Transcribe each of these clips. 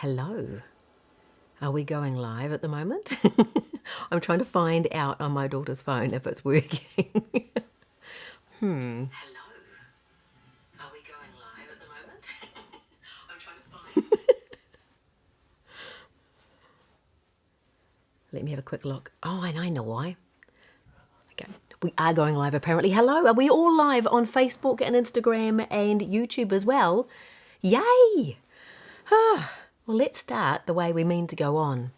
Hello. Are we going live at the moment? I'm trying to find out on my daughter's phone if it's working. Hello. Are we going live at the moment? I'm trying to find. Let me have a quick look. Oh, and I know why. Okay. We are going live apparently. Hello. Are we all live on Facebook and Instagram and YouTube as well? Yay! Well, let's start the way we mean to go on.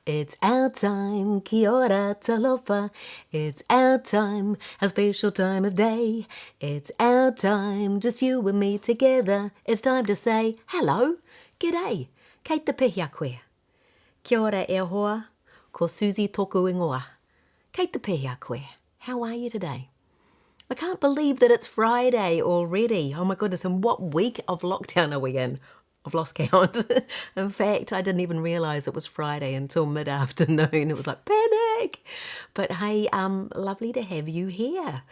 It's our time, kia ora, talofa. It's our time, a special time of day. It's our time, just you and me together. It's time to say hello, g'day, kei te pihia koe. Kia ora e hoa, ko Susie toku ingoa. Kei te pihia koe. How are you today? I can't believe that it's Friday already. Oh my goodness, and what week of lockdown are we in? I've lost count. In fact, I didn't even realise it was Friday until mid-afternoon. It was like panic. But hey, lovely to have you here.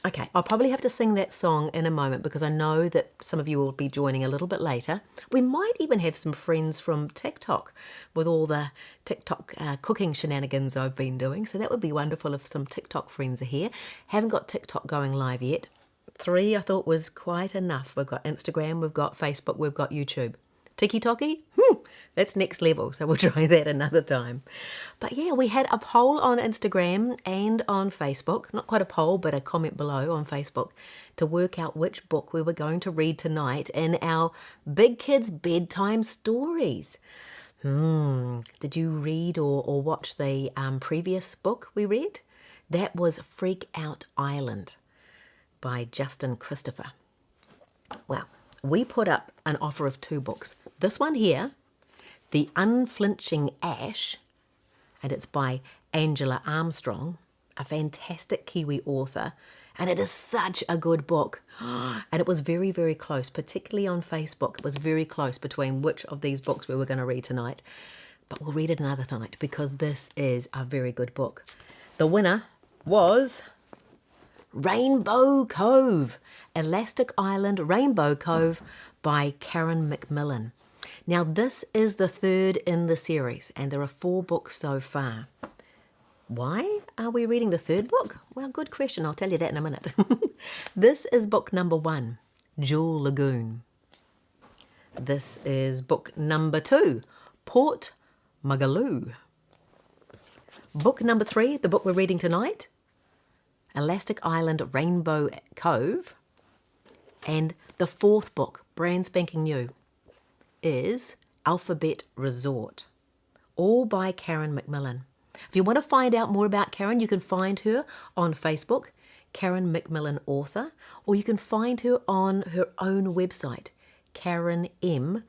Okay, I'll probably have to sing that song in a moment because I know that some of you will be joining a little bit later. We might even have some friends from TikTok with all the TikTok cooking shenanigans I've been doing. So that would be wonderful if some TikTok friends are here. Haven't got TikTok going live yet. 3 I thought was quite enough. We've got Instagram, we've got Facebook, we've got YouTube. Tiki-toki? That's next level, so we'll try that another time. But yeah, we had a poll on Instagram and on Facebook, not quite a poll, but a comment below on Facebook, to work out which book we were going to read tonight in our Big Kids Bedtime Stories. Did you read or watch the previous book we read? That was Freak Out Island by Justin Christopher. Well, we put up an offer of 2 books. This one here, The Unflinching Ash, and it's by Angela Armstrong, a fantastic Kiwi author, and it is such a good book. And it was very, very close, particularly on Facebook. It was very close between which of these books we were going to read tonight. But we'll read it another night because this is a very good book. The winner was Rainbow Cove, Elastic Island Rainbow Cove by Karen McMillan. Now this is the 3rd in the series and there are 4 books so far. Why are we reading the 3rd book? Well, good question. I'll tell you that in a minute. This is book number 1, Jewel Lagoon. This is book number 2, Port Magaloo. Book number 3, the book we're reading tonight, Elastic Island Rainbow Cove. And the 4th book, brand spanking new, is Alphabet Resort, all by Karen McMillan. If you want to find out more about Karen, you can find her on Facebook, Karen McMillan Author, or you can find her on her own website, karenm.nz,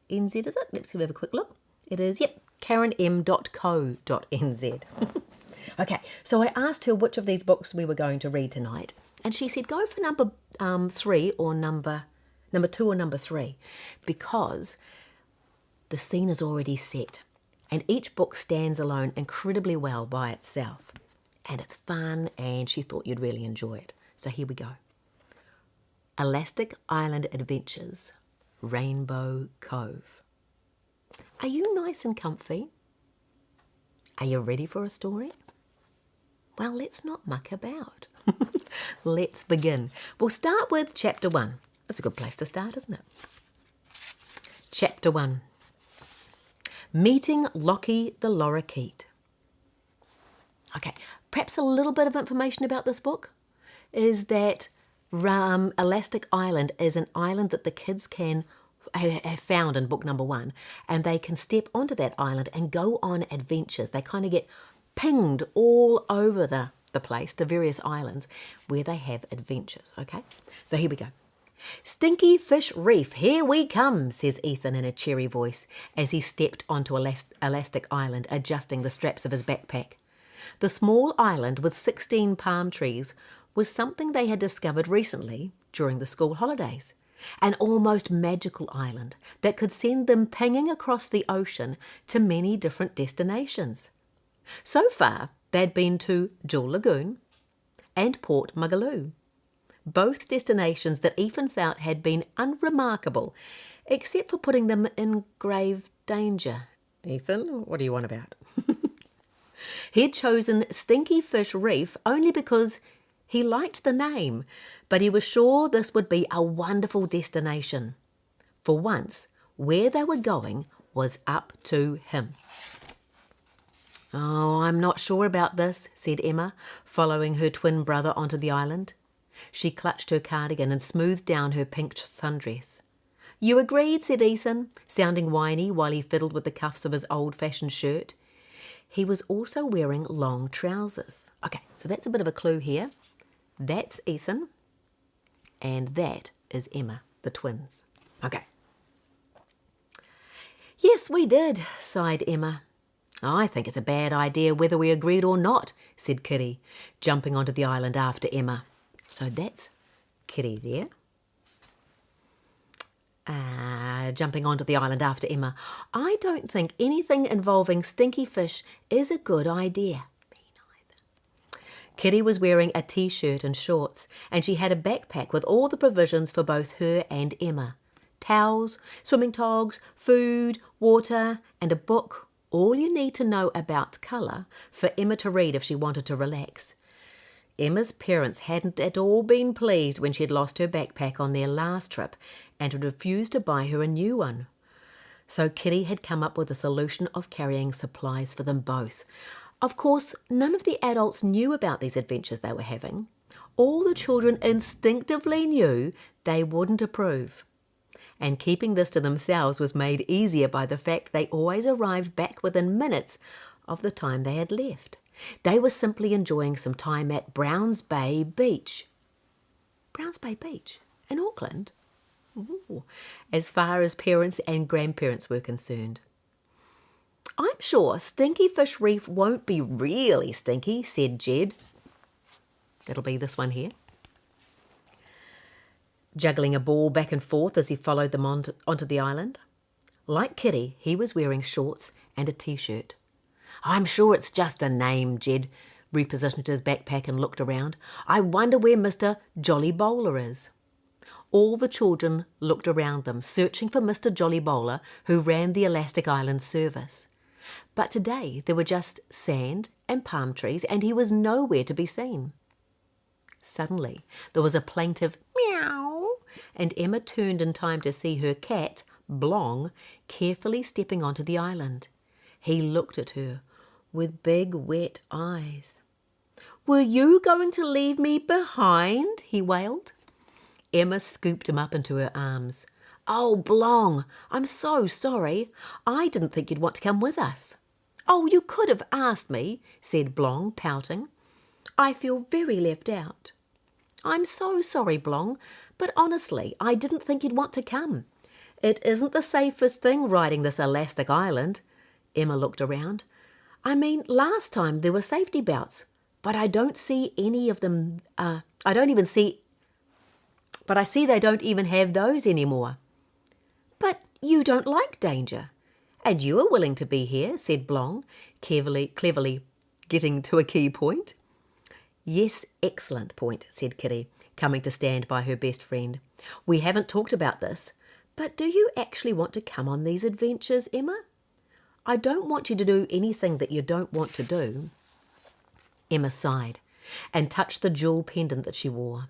is it? Let's have a quick look. It is, yep, karenm.co.nz. Okay, so I asked her which of these books we were going to read tonight, and she said go for number 3 or number 2 or number 3, because the scene is already set, and each book stands alone incredibly well by itself, and it's fun, and she thought you'd really enjoy it. So here we go. Elastic Island Adventures, Rainbow Cove. Are you nice and comfy? Are you ready for a story? Well, let's not muck about. Let's begin. We'll start with chapter 1. That's a good place to start, isn't it? Chapter 1. Meeting Lockheed the Lorikeet. Okay, perhaps a little bit of information about this book is that Elastic Island is an island that the kids can have found in book number 1, and they can step onto that island and go on adventures. They kind of get pinged all over the place to various islands where they have adventures, okay? So here we go. Stinky Fish Reef, here we come, says Ethan in a cheery voice as he stepped onto Elastic Island, adjusting the straps of his backpack. The small island with 16 palm trees was something they had discovered recently during the school holidays. An almost magical island that could send them pinging across the ocean to many different destinations. So far, they'd been to Jewel Lagoon and Port Magaloo, both destinations that Ethan felt had been unremarkable except for putting them in grave danger. Ethan, what do you want about? He'd chosen Stinky Fish Reef only because he liked the name, but he was sure this would be a wonderful destination. For once, where they were going was up to him. "Oh, I'm not sure about this," said Emma, following her twin brother onto the island. She clutched her cardigan and smoothed down her pink sundress. "You agreed," said Ethan, sounding whiny while he fiddled with the cuffs of his old-fashioned shirt. He was also wearing long trousers. Okay, so that's a bit of a clue here. That's Ethan, and that is Emma, the twins. Okay. "Yes, we did," sighed Emma. "I think it's a bad idea whether we agreed or not," said Kiri, jumping onto the island after Emma. So that's Kiri there. Jumping onto the island after Emma. "I don't think anything involving stinky fish is a good idea." Me neither. Kiri was wearing a t-shirt and shorts, and she had a backpack with all the provisions for both her and Emma. Towels, swimming togs, food, water, and a book. All you need to know about colour for Emma to read if she wanted to relax. Emma's parents hadn't at all been pleased when she had lost her backpack on their last trip and had refused to buy her a new one. So Kiri had come up with a solution of carrying supplies for them both. Of course, none of the adults knew about these adventures they were having. All the children instinctively knew they wouldn't approve. And keeping this to themselves was made easier by the fact they always arrived back within minutes of the time they had left. They were simply enjoying some time at Browns Bay Beach. Browns Bay Beach? In Auckland? Ooh. As far as parents and grandparents were concerned. "I'm sure Stinky Fish Reef won't be really stinky," said Jed. That'll be this one here. Juggling a ball back and forth as he followed them onto the island. Like Kiri, he was wearing shorts and a t-shirt. "I'm sure it's just a name," Jed repositioned his backpack and looked around. "I wonder where Mr. Jolly Bowler is." All the children looked around them, searching for Mr. Jolly Bowler, who ran the Elastic Island service. But today there were just sand and palm trees, and he was nowhere to be seen. Suddenly there was a plaintive meow, and Emma turned in time to see her cat, Blong, carefully stepping onto the island. He looked at her with big wet eyes. "Were you going to leave me behind?" he wailed. Emma scooped him up into her arms. "Oh, Blong, I'm so sorry. I didn't think you'd want to come with us." "Oh, you could have asked me," said Blong, pouting. "I feel very left out." "I'm so sorry, Blong, but honestly, I didn't think you'd want to come. It isn't the safest thing riding this elastic island." Emma looked around. "I mean, last time there were safety belts, but I don't see any of them. But I see they don't even have those anymore." "But you don't like danger, and you are willing to be here," said Blong, cleverly getting to a key point. "Yes, excellent point," said Kiri, coming to stand by her best friend. "We haven't talked about this, but do you actually want to come on these adventures, Emma? I don't want you to do anything that you don't want to do." Emma sighed and touched the jewel pendant that she wore.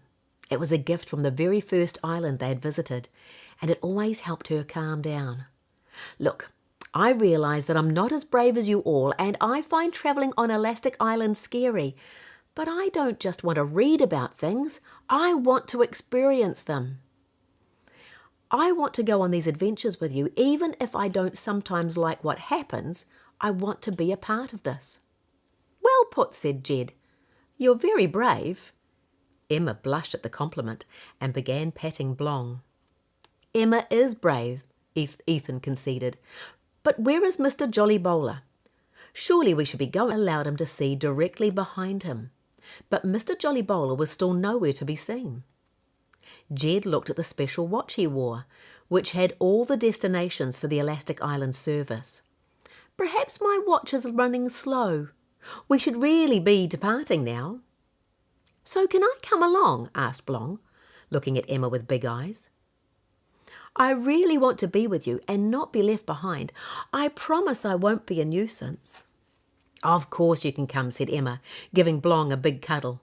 It was a gift from the very first island they had visited, and it always helped her calm down. "Look, I realise that I'm not as brave as you all, and I find travelling on Elastic Island scary, but I don't just want to read about things, I want to experience them. I want to go on these adventures with you, even if I don't sometimes like what happens. I want to be a part of this." "Well put," said Jed. "You're very brave." Emma blushed at the compliment and began patting Blong. "Emma is brave," Ethan conceded. "But where is Mr. Jolly Bowler? Surely we should be going." Allowed him to see directly behind him, but Mr. Jolly Bowler was still nowhere to be seen. Jed looked at the special watch he wore, which had all the destinations for the Elastic Island service. "Perhaps my watch is running slow. We should really be departing now." "So can I come along?" asked Blong, looking at Emma with big eyes. I really want to be with you and not be left behind. I promise I won't be a nuisance." "Of course you can come," said Emma, giving Blong a big cuddle.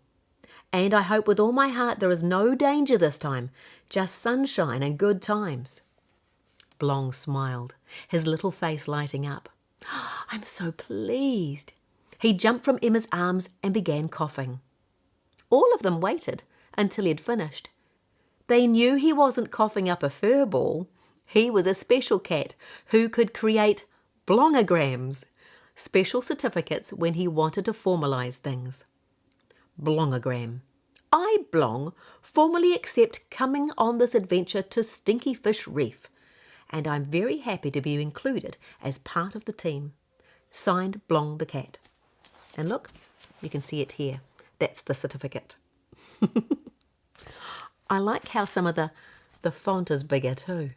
"And I hope with all my heart there is no danger this time, just sunshine and good times." Blong smiled, his little face lighting up. "I'm so pleased." He jumped from Emma's arms and began coughing. All of them waited until he had finished. They knew he wasn't coughing up a fur ball. He was a special cat who could create blongograms, special certificates when he wanted to formalise things. Blongogram. "I, Blong, formally accept coming on this adventure to Stinky Fish Reef, and I'm very happy to be included as part of the team. Signed, Blong the cat." And look, you can see it here. That's the certificate. I like how some of the font is bigger too,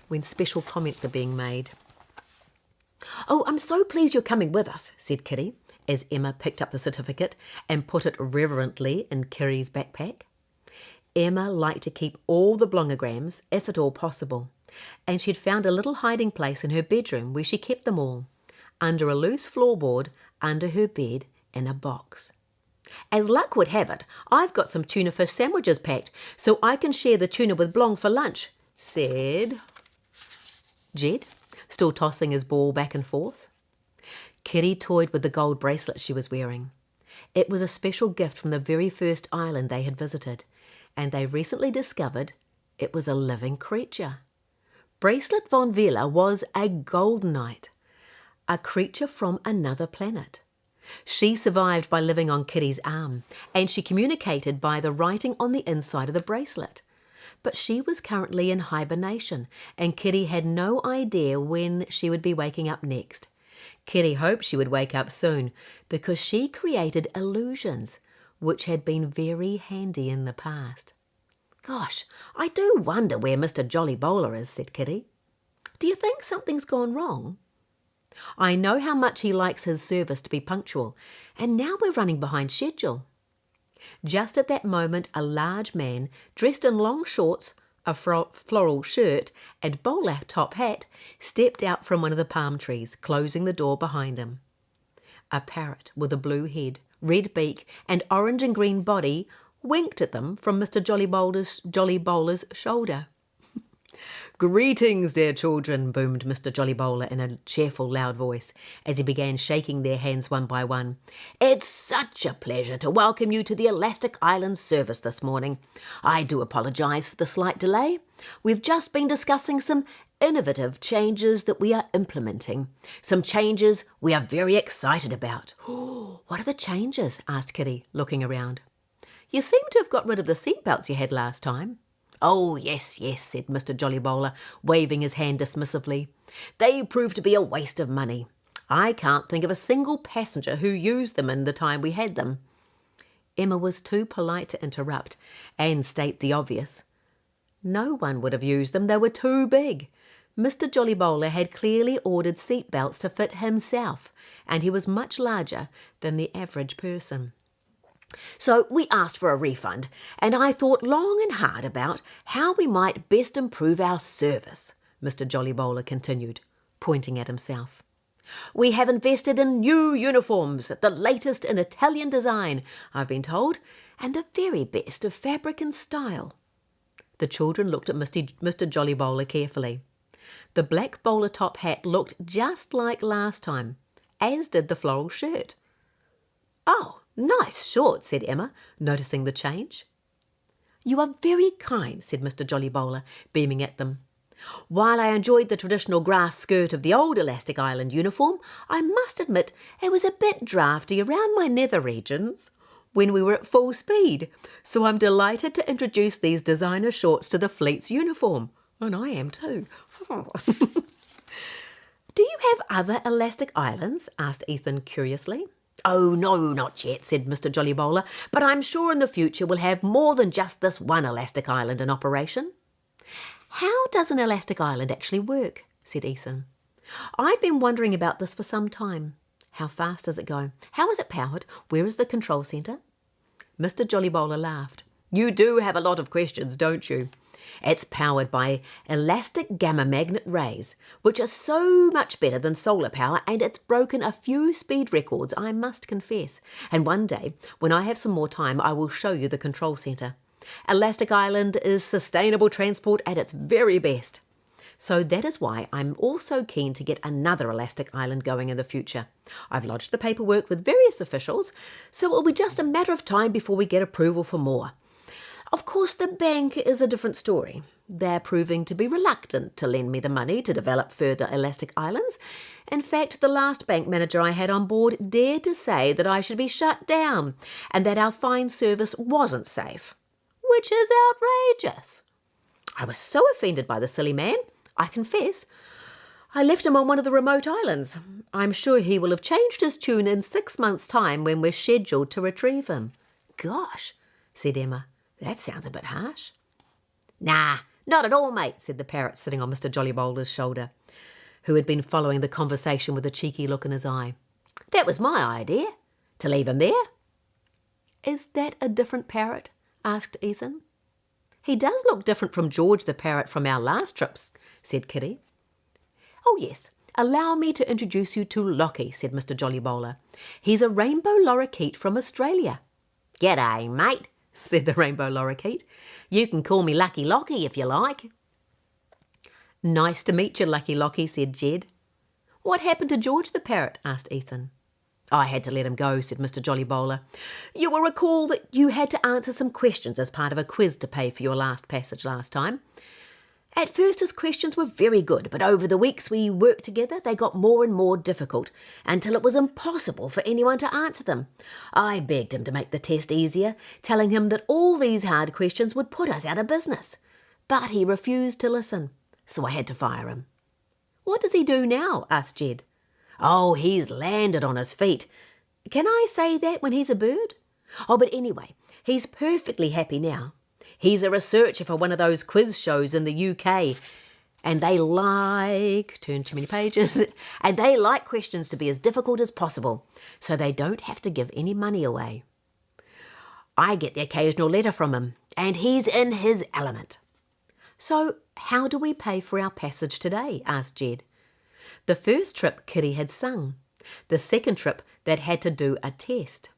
when special comments are being made. "Oh, I'm so pleased you're coming with us," said Kitty, as Emma picked up the certificate and put it reverently in Kiri's backpack. Emma liked to keep all the blongograms, if at all possible, and she'd found a little hiding place in her bedroom where she kept them all, under a loose floorboard, under her bed, in a box. "As luck would have it, I've got some tuna fish sandwiches packed, so I can share the tuna with Blong for lunch," said Jed, still tossing his ball back and forth. Kitty toyed with the gold bracelet she was wearing. It was a special gift from the very first island they had visited, and they recently discovered it was a living creature. Bracelet von Villa was a goldenite, a creature from another planet. She survived by living on Kitty's arm, and she communicated by the writing on the inside of the bracelet. But she was currently in hibernation, and Kitty had no idea when she would be waking up next. Kitty hoped she would wake up soon, because she created illusions, which had been very handy in the past. "Gosh, I do wonder where Mr. Jolly Bowler is," said Kitty. "Do you think something's gone wrong? I know how much he likes his service to be punctual, and now we're running behind schedule." Just at that moment, a large man, dressed in long shorts, a floral shirt, and bowler top hat, stepped out from one of the palm trees, closing the door behind him. A parrot with a blue head, red beak, and orange and green body winked at them from Mr. Jolly Bowler's shoulder. "Greetings, dear children," boomed Mr. Jolly Bowler in a cheerful, loud voice, as he began shaking their hands one by one. "It's such a pleasure to welcome you to the Elastic Island service this morning. I do apologise for the slight delay. We've just been discussing some innovative changes that we are implementing. Some changes we are very excited about." "What are the changes?" asked Kitty, looking around. "You seem to have got rid of the seatbelts you had last time." "Oh, yes, yes," said Mr. Jolly Bowler, waving his hand dismissively. "They proved to be a waste of money. I can't think of a single passenger who used them in the time we had them." Emma was too polite to interrupt and state the obvious. No one would have used them. They were too big. Mr. Jolly Bowler had clearly ordered seatbelts to fit himself, and he was much larger than the average person. "So we asked for a refund, and I thought long and hard about how we might best improve our service," Mr. Jolly Bowler continued, pointing at himself. "We have invested in new uniforms, the latest in Italian design, I've been told, and the very best of fabric and style." The children looked at Mr. Jolly Bowler carefully. The black bowler top hat looked just like last time, as did the floral shirt. "Oh, nice shorts," said Emma, noticing the change. "You are very kind," said Mr. Jolly Bowler, beaming at them. "While I enjoyed the traditional grass skirt of the old Elastic Island uniform, I must admit it was a bit drafty around my nether regions when we were at full speed, so I'm delighted to introduce these designer shorts to the fleet's uniform." And I am too. "Do you have other Elastic Islands?" asked Ethan curiously. "Oh, no, not yet," said Mr. Jolly Bowler, "but I'm sure in the future we'll have more than just this one Elastic Island in operation." "How does an Elastic Island actually work?" said Ethan. "I've been wondering about this for some time. How fast does it go? How is it powered? Where is the control centre?" Mr. Jolly Bowler laughed. You do have a lot of questions, don't you? It's powered by elastic gamma magnet rays, which are so much better than solar power, and it's broken a few speed records, I must confess. And one day, when I have some more time, I will show you the control centre. Elastic Island is sustainable transport at its very best. So that is why I'm also keen to get another Elastic Island going in the future. I've lodged the paperwork with various officials, so it will be just a matter of time before we get approval for more. Of course, the bank is a different story. They're proving to be reluctant to lend me the money to develop further Elastic Islands. In fact, the last bank manager I had on board dared to say that I should be shut down and that our fine service wasn't safe, which is outrageous. I was so offended by the silly man, I confess. I left him on one of the remote islands. I'm sure he will have changed his tune in 6 months' time when we're scheduled to retrieve him. Gosh, said Emma. That sounds a bit harsh. Nah, not at all, mate, said the parrot sitting on Mr. Jollybowler's shoulder, who had been following the conversation with a cheeky look in his eye. That was my idea, to leave him there. Is that a different parrot? Asked Ethan. He does look different from George the parrot from our last trips, said Kitty. Oh yes, allow me to introduce you to Lockheed, said Mr. Jollybowler. He's a rainbow lorikeet from Australia. G'day, mate, said the rainbow lorikeet. You can call me Lucky Lockie if you like. Nice to meet you, Lucky Lockie, said Jed. What happened to George the parrot? Asked Ethan. I had to let him go, said Mr. Jollybowler. You will recall that you had to answer some questions as part of a quiz to pay for your last passage last time. At first his questions were very good, but over the weeks we worked together they got more and more difficult, until it was impossible for anyone to answer them. I begged him to make the test easier, telling him that all these hard questions would put us out of business. But he refused to listen, so I had to fire him. What does he do now? Asked Jed. Oh, he's landed on his feet. Can I say that when he's a bird? Oh, but anyway, he's perfectly happy now. He's a researcher for one of those quiz shows in the UK, and turn too many pages, and they like questions to be as difficult as possible, so they don't have to give any money away. I get the occasional letter from him, and he's in his element. So how do we pay for our passage today? Asked Jed. The first trip Kitty had sung. The second trip that had to do a test.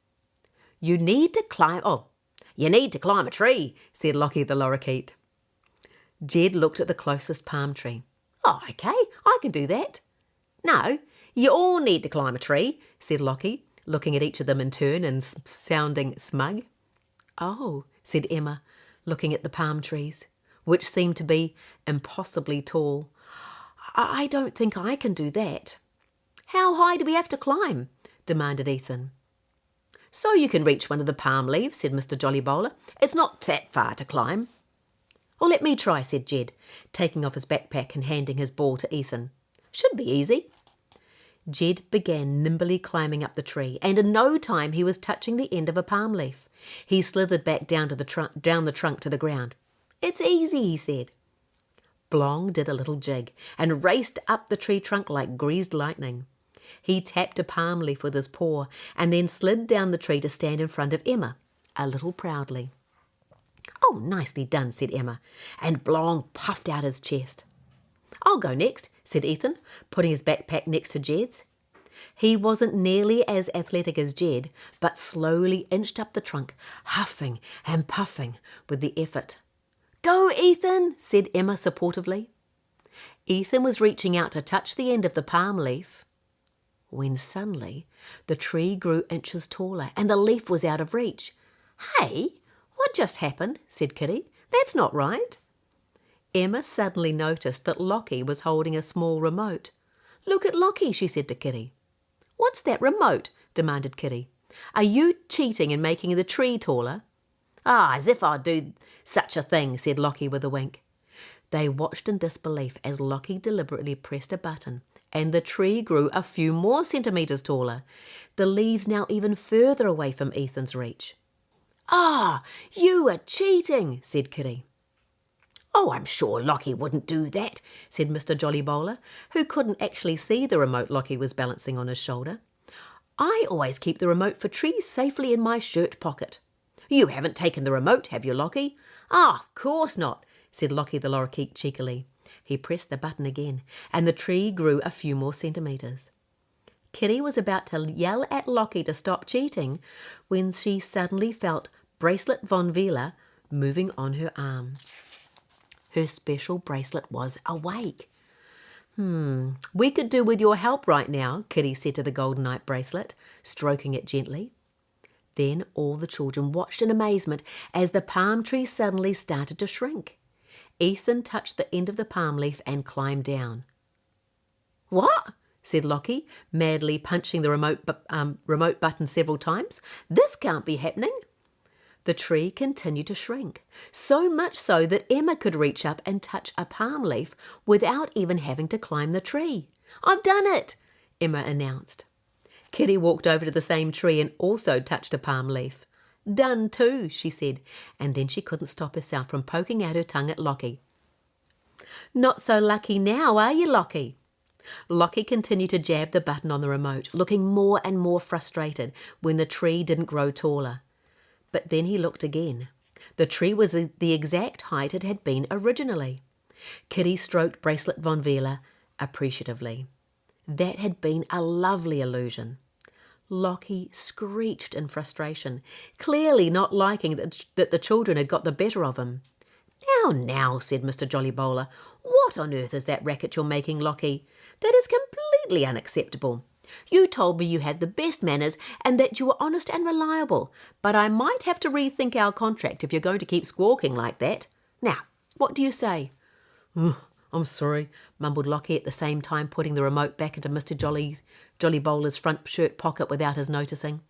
You need to climb a tree, said Lockheed the lorikeet. Jed looked at the closest palm tree. Oh, okay, I can do that. No, you all need to climb a tree, said Lockheed, looking at each of them in turn and sounding smug. Oh, said Emma, looking at the palm trees, which seemed to be impossibly tall. I don't think I can do that. How high do we have to climb? Demanded Ethan. So you can reach one of the palm leaves, said Mr. Jollybowler. It's not that far to climb. Well, let me try, said Jed, taking off his backpack and handing his ball to Ethan. Should be easy. Jed began nimbly climbing up the tree, and in no time he was touching the end of a palm leaf. He slithered back down the trunk to the ground. It's easy, he said. Blong did a little jig and raced up the tree trunk like greased lightning. He tapped a palm leaf with his paw and then slid down the tree to stand in front of Emma, a little proudly. Oh, nicely done, said Emma, and Blong puffed out his chest. I'll go next, said Ethan, putting his backpack next to Jed's. He wasn't nearly as athletic as Jed, but slowly inched up the trunk, huffing and puffing with the effort. Go, Ethan, said Emma supportively. Ethan was reaching out to touch the end of the palm leaf when suddenly the tree grew inches taller and the leaf was out of reach. Hey, what just happened? Said Kitty. That's not right. Emma suddenly noticed that Lockie was holding a small remote. Look at Lockie, she said to Kitty. What's that remote? Demanded Kitty. Are you cheating and making the tree taller? Ah, as if I'd do such a thing, said Lockie with a wink. They watched in disbelief as Lockie deliberately pressed a button, and the tree grew a few more centimetres taller, the leaves now even further away from Ethan's reach. Ah, you are cheating, said Kitty. Oh, I'm sure Lockie wouldn't do that, said Mr. Jollybowler, who couldn't actually see the remote Lockie was balancing on his shoulder. I always keep the remote for trees safely in my shirt pocket. You haven't taken the remote, have you, Lockie? Ah, of course not, said Lockie the Lorikeet cheekily. He pressed the button again, and the tree grew a few more centimetres. Kiri was about to yell at Lockie to stop cheating when she suddenly felt Bracelet von Wheeler moving on her arm. Her special bracelet was awake. We could do with your help right now, Kiri said to the golden night bracelet, stroking it gently. Then all the children watched in amazement as the palm tree suddenly started to shrink. Ethan touched the end of the palm leaf and climbed down. What? Said Lockie, madly punching the remote button several times. This can't be happening. The tree continued to shrink, so much so that Emma could reach up and touch a palm leaf without even having to climb the tree. I've done it, Emma announced. Kiri walked over to the same tree and also touched a palm leaf. Done too, she said, and then she couldn't stop herself from poking out her tongue at Lockie. Not so lucky now, are you, Lockie? Lockie continued to jab the button on the remote, looking more and more frustrated when the tree didn't grow taller. But then he looked again. The tree was the exact height it had been originally. Kiri stroked Bracelet von Wheeler appreciatively. That had been a lovely illusion. Lockie screeched in frustration, clearly not liking that the children had got the better of him. Now, said Mr. Jolly Bowler, what on earth is that racket you're making, Lockie? That is completely unacceptable. You told me you had the best manners and that you were honest and reliable, but I might have to rethink our contract if you're going to keep squawking like that. Now, what do you say? I'm sorry, mumbled Lockie at the same time putting the remote back into Mr. Jolly Bowler's front shirt pocket without his noticing.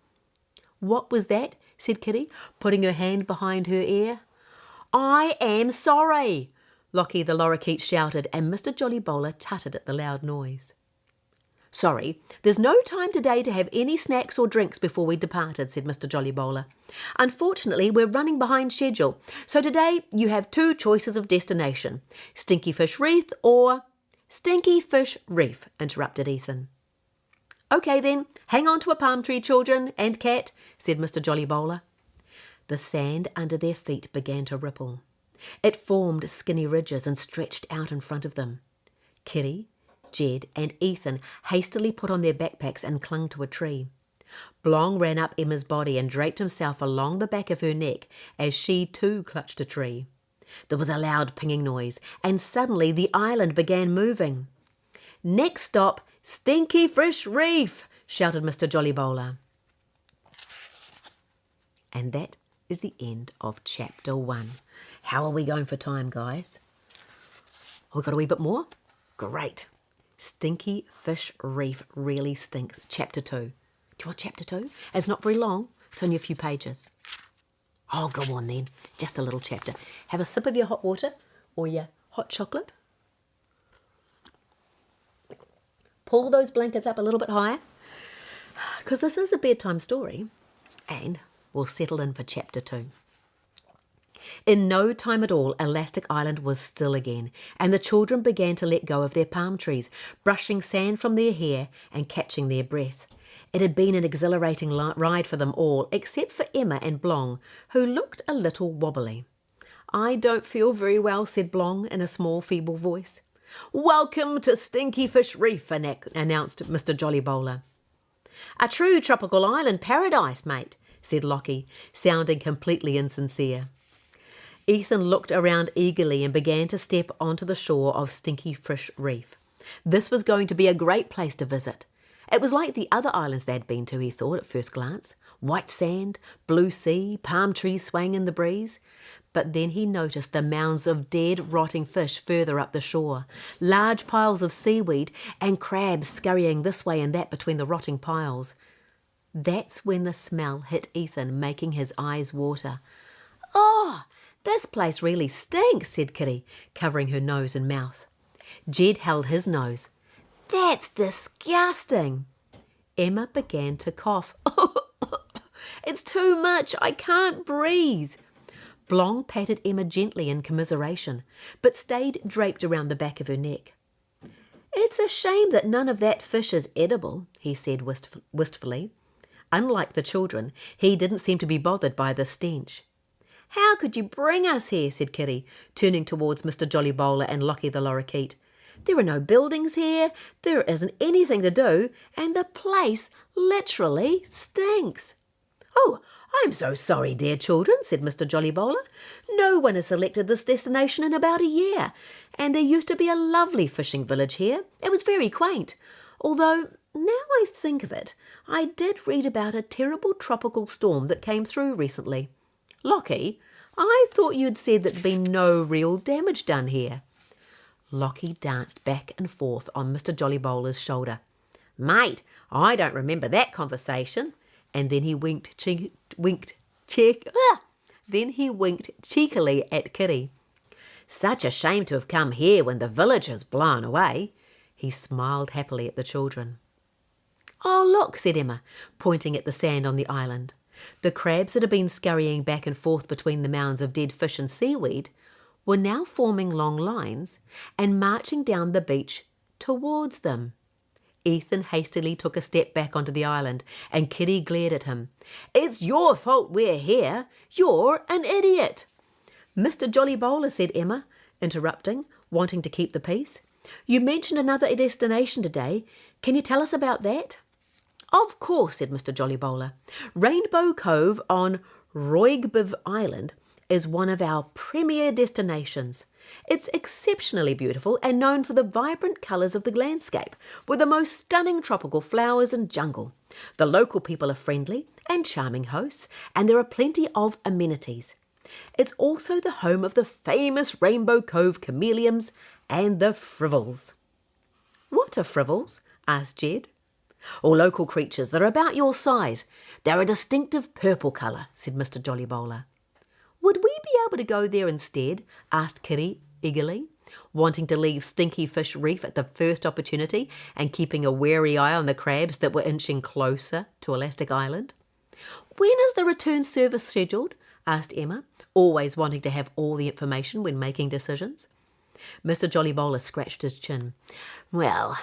What was that? Said Kiri, putting her hand behind her ear. I am sorry, Lockie the Lorikeet shouted, and Mr. Jolly Bowler tutted at the loud noise. Sorry, there's no time today to have any snacks or drinks before we departed, said Mr. Jolly Bowler. Unfortunately, we're running behind schedule, so today you have two choices of destination, Stinky Fish Reef or... Stinky Fish Reef, interrupted Ethan. OK then, hang on to a palm tree, children, and cat, said Mr. Jolly Bowler. The sand under their feet began to ripple. It formed skinny ridges and stretched out in front of them. Kiri, Jed and Ethan hastily put on their backpacks and clung to a tree. Blong ran up Emma's body and draped himself along the back of her neck as she too clutched a tree. There was a loud pinging noise, and suddenly the island began moving. Next stop, Stinky Fish Reef, shouted Mr. Jolly Bowler. And that is the end of Chapter 1. How are we going for time, guys? We got a wee bit more? Great. Stinky Fish Reef really stinks. Chapter 2. Do you want Chapter 2? It's not very long. It's only a few pages. Oh, go on then. Just a little chapter. Have a sip of your hot water or your hot chocolate. Pull those blankets up a little bit higher because this is a bedtime story, and we'll settle in for Chapter 2. In no time at all, Elastic Island was still again, and the children began to let go of their palm trees, brushing sand from their hair and catching their breath. It had been an exhilarating ride for them all, except for Emma and Blong, who looked a little wobbly. I don't feel very well, said Blong in a small, feeble voice. Welcome to Stinky Fish Reef, announced Mr. Jolly Bowler. A true tropical island paradise, mate, said Lockie, sounding completely insincere. Ethan looked around eagerly and began to step onto the shore of Stinky Fish Reef. This was going to be a great place to visit. It was like the other islands they'd been to, he thought at first glance. White sand, blue sea, palm trees swaying in the breeze. But then he noticed the mounds of dead, rotting fish further up the shore, large piles of seaweed and crabs scurrying this way and that between the rotting piles. That's when the smell hit Ethan, making his eyes water. Oh! This place really stinks, said Kiri, covering her nose and mouth. Jed held his nose. That's disgusting. Emma began to cough. It's too much. I can't breathe. Blong patted Emma gently in commiseration, but stayed draped around the back of her neck. It's a shame that none of that fish is edible, he said wistfully. Unlike the children, he didn't seem to be bothered by the stench. "How could you bring us here?" said Kiri, turning towards Mr. Jolly Bowler and Lockheed the Lorikeet. "There are no buildings here, there isn't anything to do, and the place literally stinks." "Oh, I'm so sorry, dear children," said Mr. Jolly Bowler. "No one has selected this destination in about a year, and there used to be a lovely fishing village here. It was very quaint, although, now I think of it, I did read about a terrible tropical storm that came through recently. Lockie, I thought you'd said that there'd been no real damage done here." Lockie danced back and forth on Mr. Jolly Bowler's shoulder. "Mate, I don't remember that conversation." And then he winked cheekily at Kiri. "Such a shame to have come here when the village has blown away." He smiled happily at the children. "Oh, look," said Emma, pointing at the sand on the island. The crabs that had been scurrying back and forth between the mounds of dead fish and seaweed were now forming long lines and marching down the beach towards them. Ethan hastily took a step back onto the island, and Kiri glared at him. "It's your fault we're here. You're an idiot." "Mr. Jolly Bowler," said Emma, interrupting, wanting to keep the peace. "You mentioned another destination today. Can you tell us about that?" "Of course," said Mr. Jolly Bowler. "Rainbow Cove on Roygbiv Island is one of our premier destinations. It's exceptionally beautiful and known for the vibrant colours of the landscape, with the most stunning tropical flowers and jungle. The local people are friendly and charming hosts, and there are plenty of amenities. It's also the home of the famous Rainbow Cove chameleons and the frivels." "What are frivels?" asked Jed. "Or local creatures that are about your size. They're a distinctive purple colour," said Mr. Jolly Bowler. "Would we be able to go there instead?" asked Kiri eagerly, wanting to leave Stinky Fish Reef at the first opportunity and keeping a wary eye on the crabs that were inching closer to Elastic Island. "When is the return service scheduled?" asked Emma, always wanting to have all the information when making decisions. Mr. Jolly Bowler scratched his chin. "Well,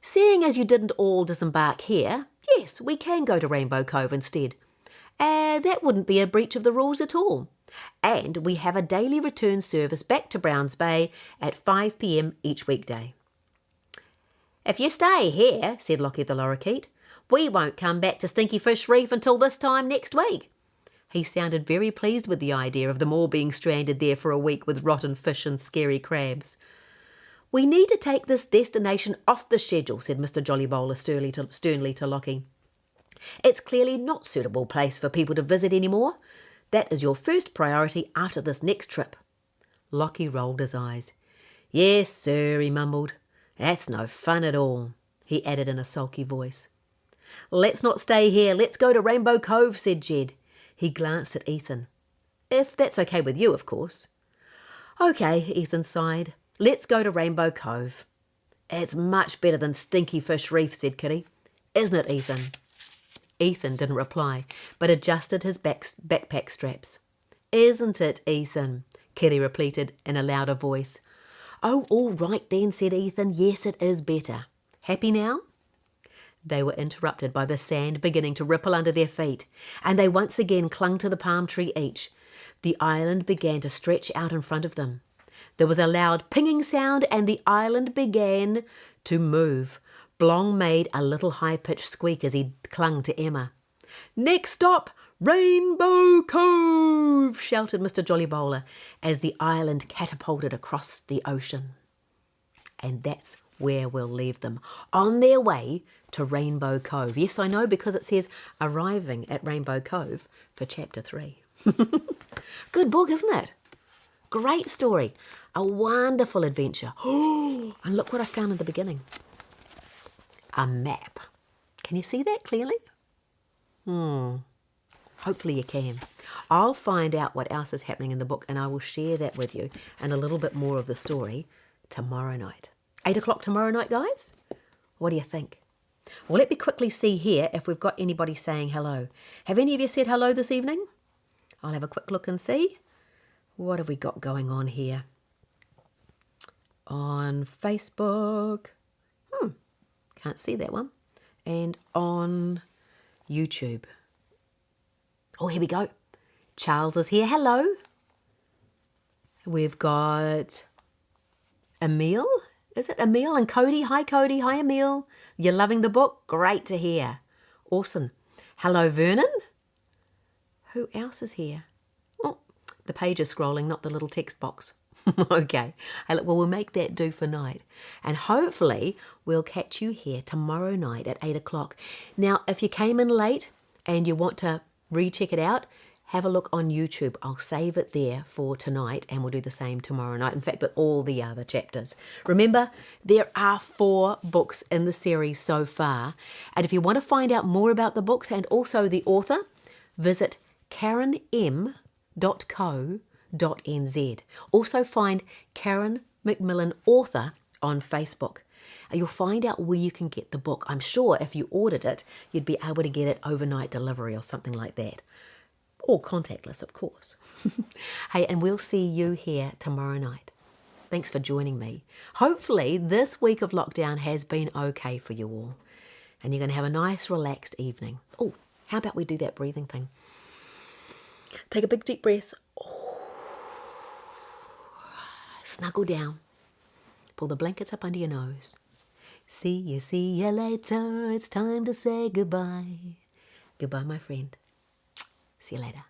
seeing as you didn't all disembark here, yes, we can go to Rainbow Cove instead. That wouldn't be a breach of the rules at all. And we have a daily return service back to Browns Bay at 5 p.m. each weekday." "If you stay here," said Lockheed the Lorikeet, "we won't come back to Stinky Fish Reef until this time next week." He sounded very pleased with the idea of them all being stranded there for a week with rotten fish and scary crabs. "We need to take this destination off the schedule," said Mr. Jolly Bowler sternly to Lockie. "It's clearly not a suitable place for people to visit anymore. That is your first priority after this next trip." Lockie rolled his eyes. "Yes, sir," he mumbled. "That's no fun at all," he added in a sulky voice. "Let's not stay here. Let's go to Rainbow Cove," said Jed. He glanced at Ethan. "If that's okay with you, of course." "Okay," Ethan sighed. "Let's go to Rainbow Cove." "It's much better than Stinky Fish Reef," said Kiri. "Isn't it, Ethan?" Ethan didn't reply, but adjusted his backpack straps. "Isn't it, Ethan?" Kiri repeated in a louder voice. "Oh, all right then," said Ethan. "Yes, it is better. Happy now?" They were interrupted by the sand beginning to ripple under their feet, and they once again clung to the palm tree each. The island began to stretch out in front of them. There was a loud pinging sound, and the island began to move. Blong made a little high-pitched squeak as he clung to Emma. "Next stop, Rainbow Cove!" shouted Mr. Jolly Bowler as the island catapulted across the ocean. And that's where we'll leave them, on their way to Rainbow Cove. Yes, I know, because it says arriving at Rainbow Cove for Chapter 3. Good book, isn't it? Great story. A wonderful adventure. Oh, and look what I found in the beginning. A map. Can you see that clearly? Hopefully you can. I'll find out what else is happening in the book, and I will share that with you and a little bit more of the story tomorrow night. 8 o'clock tomorrow night, guys? What do you think? Well, let me quickly see here if we've got anybody saying hello. Have any of you said hello this evening? I'll have a quick look and see. What have we got going on here? On Facebook. Can't see that one. And on YouTube. Oh, here we go. Charles is here. Hello. We've got Emil. Is it Emil and Cody? Hi, Cody. Hi, Emil. You're loving the book? Great to hear. Awesome. Hello, Vernon. Who else is here? Oh, the page is scrolling, not the little text box. Okay. Hey, look, well, we'll make that do for night. And hopefully we'll catch you here tomorrow night at 8 o'clock. Now, if you came in late and you want to recheck it out, have a look on YouTube. I'll save it there for tonight and we'll do the same tomorrow night. In fact, with all the other chapters. Remember, there are 4 books in the series so far. And if you want to find out more about the books and also the author, visit karenm.co.nz. Also find Karen McMillan Author on Facebook. And you'll find out where you can get the book. I'm sure if you ordered it, you'd be able to get it overnight delivery or something like that. Or contactless, of course. Hey, and we'll see you here tomorrow night. Thanks for joining me. Hopefully this week of lockdown has been okay for you all. And you're going to have a nice, relaxed evening. Oh, how about we do that breathing thing? Take a big, deep breath. Oh. Snuggle down. Pull the blankets up under your nose. See you later. It's time to say goodbye. Goodbye, my friend. See you later.